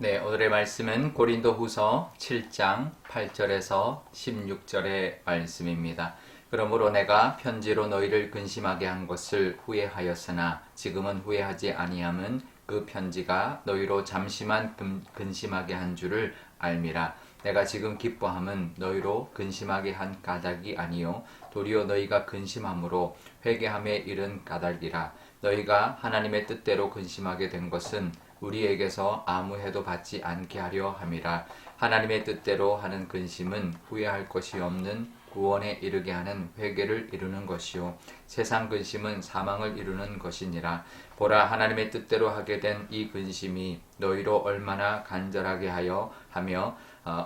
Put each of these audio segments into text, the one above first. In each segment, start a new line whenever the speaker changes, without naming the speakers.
네, 오늘의 말씀은 고린도후서 7장 8절에서 16절의 말씀입니다. 그러므로 내가 편지로 너희를 근심하게 한 것을 후회하였으나 지금은 후회하지 아니함은 그 편지가 너희로 잠시만 근심하게 한 줄을 알미라. 내가 지금 기뻐함은 너희로 근심하게 한 까닭이 아니요 도리어 너희가 근심함으로 회개함에 이른 까닭이라. 너희가 하나님의 뜻대로 근심하게 된 것은 우리에게서 아무 해도 받지 않게 하려 함이라. 하나님의 뜻대로 하는 근심은 후회할 것이 없는 구원에 이르게 하는 회개를 이루는 것이요 세상 근심은 사망을 이루는 것이니라. 보라, 하나님의 뜻대로 하게 된 이 근심이 너희로 얼마나 간절하게 하며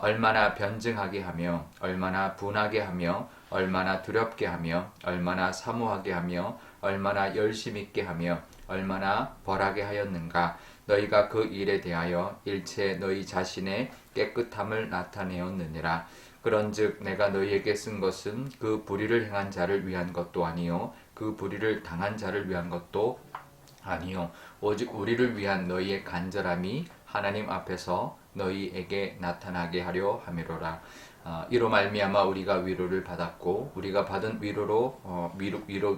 얼마나 변증하게 하며 얼마나 분하게 하며 얼마나 두렵게 하며 얼마나 사모하게 하며 얼마나 열심 있게 하며 얼마나 벌하게 하였는가. 너희가 그 일에 대하여 일체 너희 자신의 깨끗함을 나타내었느니라. 그런즉 내가 너희에게 쓴 것은 그 불의를 행한 자를 위한 것도 아니요 그 불의를 당한 자를 위한 것도 아니요 오직 우리를 위한 너희의 간절함이 하나님 앞에서 너희에게 나타나게 하려 함이로라. 이로 말미암아 우리가 위로를 받았고 우리가 받은 위로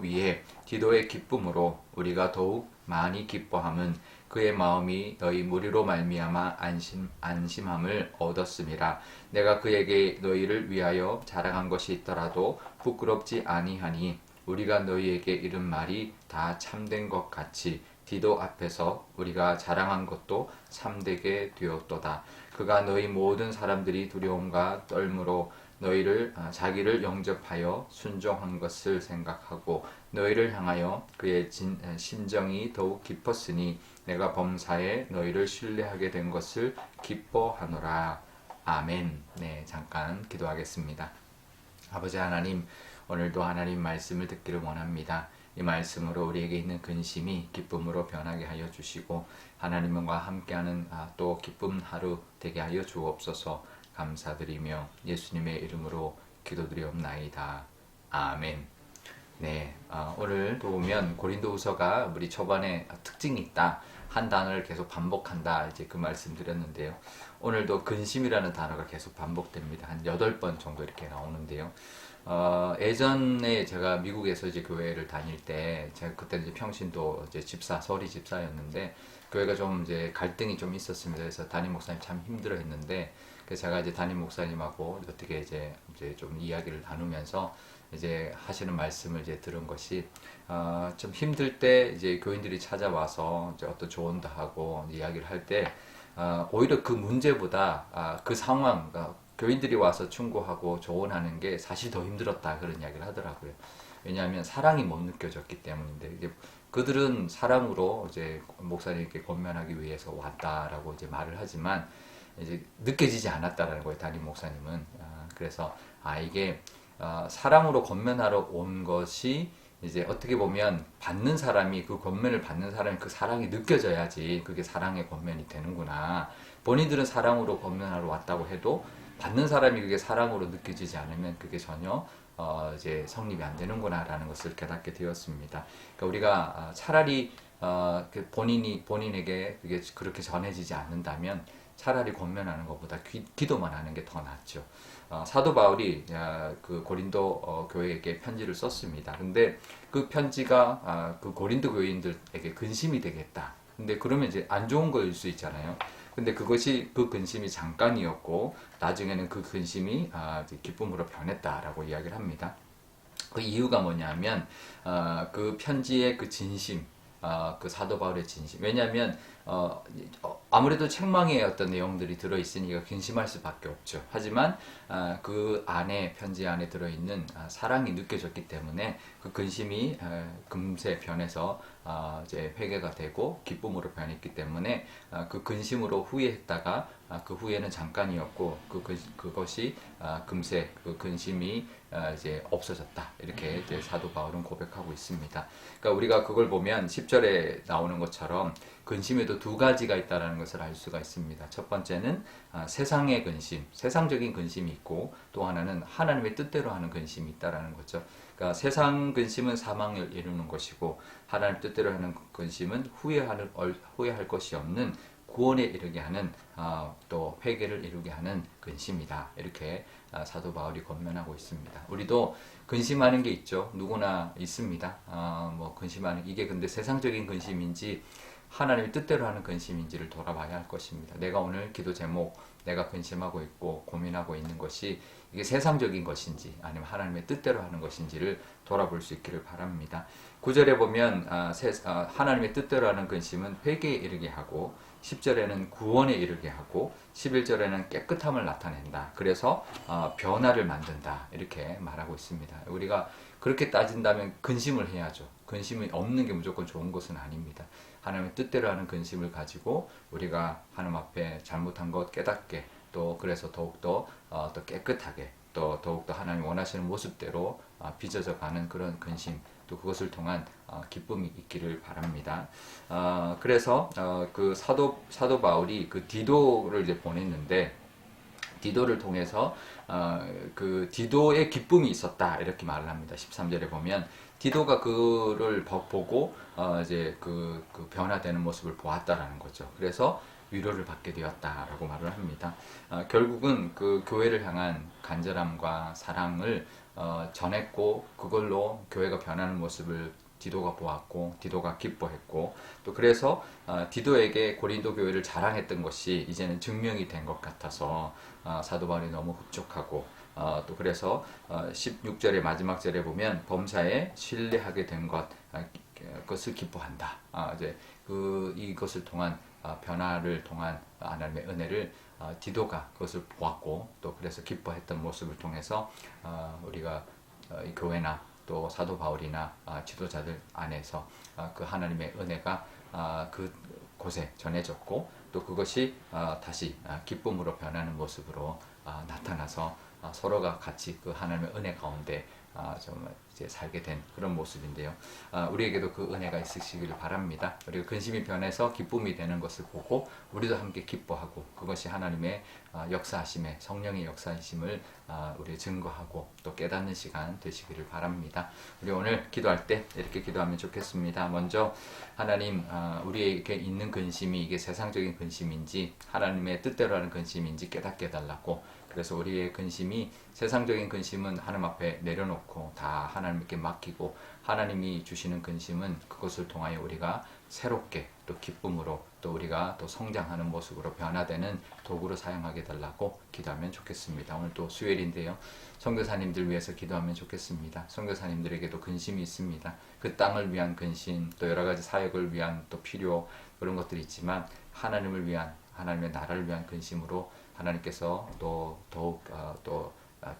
위에 기도의 기쁨으로 우리가 더욱 많이 기뻐함은 그의 마음이 너희 무리로 말미암아 안심함을 얻었음이라. 내가 그에게 너희를 위하여 자랑한 것이 있더라도 부끄럽지 아니하니 우리가 너희에게 이른 말이 다 참된 것 같이 디도 앞에서 우리가 자랑한 것도 참되게 되었도다. 그가 너희 모든 사람들이 두려움과 떨므로 너희를 자기를 영접하여 순종한 것을 생각하고 너희를 향하여 그의 심정이 더욱 깊었으니 내가 범사에 너희를 신뢰하게 된 것을 기뻐하노라. 아멘. 네, 잠깐 기도하겠습니다. 아버지 하나님, 오늘도 하나님 말씀을 듣기를 원합니다. 이 말씀으로 우리에게 있는 근심이 기쁨으로 변하게 하여 주시고 하나님과 함께하는 또 기쁜 하루 되게 하여 주옵소서. 감사드리며 예수님의 이름으로 기도드리옵나이다. 아멘. 네, 오늘도 보면 고린도후서가 우리 초반에 특징이 있다. 한 단어를 계속 반복한다. 이제 그 말씀 드렸는데요. 오늘도 근심이라는 단어가 계속 반복됩니다. 한 8번 정도 이렇게 나오는데요. 예전에 제가 미국에서 이제 교회를 다닐 때, 제가 그때 이제 평신도 이제 서리 집사였는데, 교회가 좀 이제 갈등이 좀 있었습니다. 그래서 담임 목사님 참 힘들어 했는데, 그래서 제가 이제 담임 목사님하고 어떻게 이제 좀 이야기를 나누면서 이제 하시는 말씀을 이제 들은 것이, 좀 힘들 때 이제 교인들이 찾아와서 이제 어떤 조언도 하고 이야기를 할 때, 오히려 그 문제보다 그 상황, 교인들이 와서 충고하고 조언하는 게 사실 더 힘들었다 그런 이야기를 하더라고요. 왜냐하면 사랑이 못 느껴졌기 때문인데 이제 그들은 사랑으로 이제 목사님께 권면하기 위해서 왔다라고 이제 말을 하지만 이제 느껴지지 않았다라는 거예요. 담임 목사님은. 그래서 이게 사랑으로 권면하러 온 것이 이제 어떻게 보면 받는 사람이 그 권면을 받는 사람이 그 사랑이 느껴져야지 그게 사랑의 권면이 되는구나. 본인들은 사랑으로 권면하러 왔다고 해도 받는 사람이 그게 사랑으로 느껴지지 않으면 그게 전혀 이제 성립이 안 되는구나라는 것을 깨닫게 되었습니다. 그러니까 우리가 차라리 그 본인에게 그게 그렇게 전해지지 않는다면 차라리 권면하는 것보다 기도만 하는 게 더 낫죠. 사도 바울이 그 고린도 교회에게 편지를 썼습니다. 근데 그 편지가 그 고린도 교인들에게 근심이 되겠다. 근데 그러면 이제 안 좋은 거일 수 있잖아요. 근데 그 근심이 잠깐이었고 나중에는 그 근심이 이제 기쁨으로 변했다라고 이야기를 합니다. 그 이유가 뭐냐면 그 편지의 그 진심, 그 사도 바울의 진심. 왜냐하면 아무래도 책망의 어떤 내용들이 들어있으니까 근심할 수밖에 없죠. 하지만 그 안에 편지 안에 들어있는 사랑이 느껴졌기 때문에 그 근심이 금세 변해서 이제 회개가 되고 기쁨으로 변했기 때문에 그 근심으로 후회했다가 그 후회는 잠깐이었고 그것이 금세 그 근심이 이제 없어졌다. 이렇게 이제 사도 바울은 고백하고 있습니다. 그러니까 우리가 그걸 보면 10절에 나오는 것처럼 근심에도 두 가지가 있다는 것을 알 수가 있습니다. 첫 번째는 세상의 근심, 세상적인 근심이 있고 또 하나는 하나님의 뜻대로 하는 근심이 있다는 거죠. 그러니까 세상 근심은 사망을 이루는 것이고 하나님 뜻대로 하는 근심은 후회할 것이 없는 구원에 이르게 하는 또 회개를 이루게 하는 근심이다. 이렇게 사도 바울이 권면하고 있습니다. 우리도 근심하는 게 있죠. 누구나 있습니다. 뭐 근심하는 이게 근데 세상적인 근심인지 하나님의 뜻대로 하는 근심인지를 돌아봐야 할 것입니다. 내가 오늘 기도 제목, 내가 근심하고 있고 고민하고 있는 것이 이게 세상적인 것인지 아니면 하나님의 뜻대로 하는 것인지를 돌아볼 수 있기를 바랍니다. 9절에 보면 하나님의 뜻대로 하는 근심은 회개에 이르게 하고 10절에는 구원에 이르게 하고 11절에는 깨끗함을 나타낸다. 그래서 변화를 만든다. 이렇게 말하고 있습니다. 우리가 그렇게 따진다면 근심을 해야죠. 근심이 없는 게 무조건 좋은 것은 아닙니다. 하나님의 뜻대로 하는 근심을 가지고 우리가 하나님 앞에 잘못한 것 깨닫게 또 그래서 더욱더 더 깨끗하게 또 더욱더 하나님 원하시는 모습대로 빚어져 가는 그런 근심 또 그것을 통한 기쁨이 있기를 바랍니다. 그래서 그 사도 바울이 그 디도를 이제 보냈는데 디도를 통해서 그 디도의 기쁨이 있었다 이렇게 말을 합니다. 13절에 보면 디도가 그를 보고 이제 그 변화되는 모습을 보았다라는 거죠. 그래서 위로를 받게 되었다라고 말을 합니다. 결국은 그 교회를 향한 간절함과 사랑을 전했고 그걸로 교회가 변하는 모습을 디도가 보았고 디도가 기뻐했고 또 그래서 디도에게 고린도 교회를 자랑했던 것이 이제는 증명이 된 것 같아서 사도 바울이 너무 흡족하고 또 그래서 16절의 마지막 절에 보면 범사에 신뢰하게 된 것을 기뻐한다. 이제 이것을 통한 변화를 통한 하나님의 은혜를 디도가 그것을 보았고 또 그래서 기뻐했던 모습을 통해서 우리가 이 교회나 또 사도 바울이나 지도자들 안에서 그 하나님의 은혜가 그 곳에 전해졌고 또 그것이 다시 기쁨으로 변하는 모습으로 나타나서 서로가 같이 그 하나님의 은혜 가운데 좀 이제 살게 된 그런 모습인데요. 우리에게도 그 은혜가 있으시길 바랍니다. 우리가 근심이 변해서 기쁨이 되는 것을 보고 우리도 함께 기뻐하고 그것이 하나님의 역사하심에 성령의 역사하심을 우리 증거하고 또 깨닫는 시간 되시기를 바랍니다. 우리 오늘 기도할 때 이렇게 기도하면 좋겠습니다. 먼저 하나님 우리에게 있는 근심이 이게 세상적인 근심인지 하나님의 뜻대로 하는 근심인지 깨닫게 해달라고 그래서 우리의 근심이 세상적인 근심은 하나님 앞에 내려놓고 다 하나님께 맡기고 하나님이 주시는 근심은 그것을 통하여 우리가 새롭게 또 기쁨으로 또 우리가 또 성장하는 모습으로 변화되는 도구로 사용하게 달라고 기도하면 좋겠습니다. 오늘 또 수요일인데요. 선교사님들 위해서 기도하면 좋겠습니다. 선교사님들에게도 근심이 있습니다. 그 땅을 위한 근심 또 여러 가지 사역을 위한 또 필요 그런 것들이 있지만 하나님을 위한 하나님의 나라를 위한 근심으로 하나님께서 또 더욱 또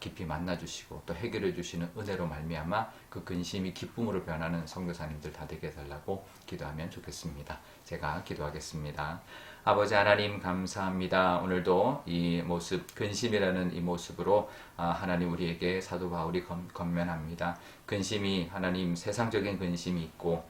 깊이 만나주시고 또 해결해 주시는 은혜로 말미암아 그 근심이 기쁨으로 변하는 선교사님들 다 되게 해달라고 기도하면 좋겠습니다. 제가 기도하겠습니다. 아버지 하나님 감사합니다. 오늘도 이 모습 근심이라는 이 모습으로 하나님 우리에게 사도 바울이 권면합니다. 근심이 하나님 세상적인 근심이 있고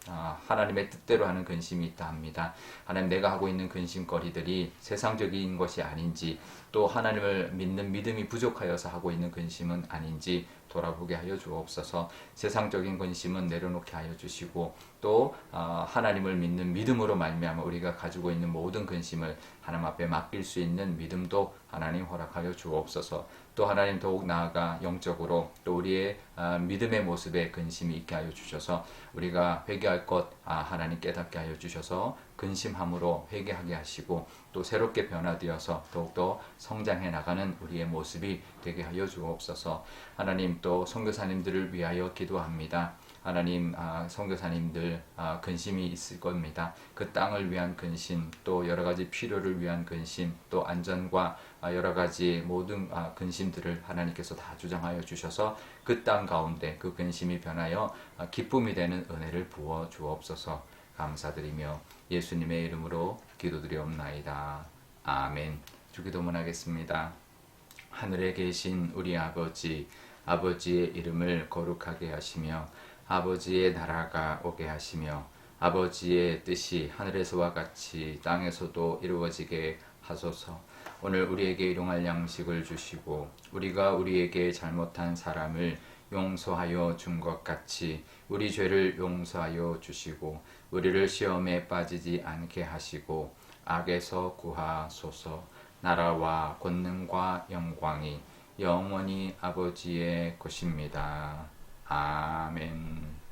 하나님의 뜻대로 하는 근심이 있다 합니다. 하나님 내가 하고 있는 근심거리들이 세상적인 것이 아닌지 또 하나님을 믿는 믿음이 부족하여서 하고 있는 근심은 아닌지 돌아보게 하여 주옵소서. 세상적인 근심은 내려놓게 하여 주시고 또 하나님을 믿는 믿음으로 말미암아 우리가 가지고 있는 모든 근심을 하나님 앞에 맡길 수 있는 믿음도 하나님 허락하여 주옵소서. 또 하나님 더욱 나아가 영적으로 또 우리의 믿음의 모습에 근심이 있게 하여 주셔서 우리가 회개할 것 하나님 깨닫게 하여 주셔서 근심함으로 회개하게 하시고 또 새롭게 변화되어서 더욱더 성장해 나가는 우리의 모습이 되게 하여 주옵소서. 하나님 또 선교사님들을 위하여 기도합니다. 하나님 선교사님들 근심이 있을 겁니다. 그 땅을 위한 근심 또 여러 가지 필요를 위한 근심 또 안전과 여러 가지 모든 근심들을 하나님께서 다 주장하여 주셔서 그 땅 가운데 그 근심이 변하여 기쁨이 되는 은혜를 부어 주옵소서. 감사드리며 예수님의 이름으로 기도드리옵나이다. 아멘. 주기도문 하겠습니다. 하늘에 계신 우리 아버지, 아버지의 이름을 거룩하게 하시며 아버지의 나라가 오게 하시며 아버지의 뜻이 하늘에서와 같이 땅에서도 이루어지게 하소서. 오늘 우리에게 일용할 양식을 주시고 우리가 우리에게 잘못한 사람을 용서하여 준 것 같이 우리 죄를 용서하여 주시고 우리를 시험에 빠지지 않게 하시고 악에서 구하소서. 나라와 권능과 영광이 영원히 아버지의 것입니다. 아멘.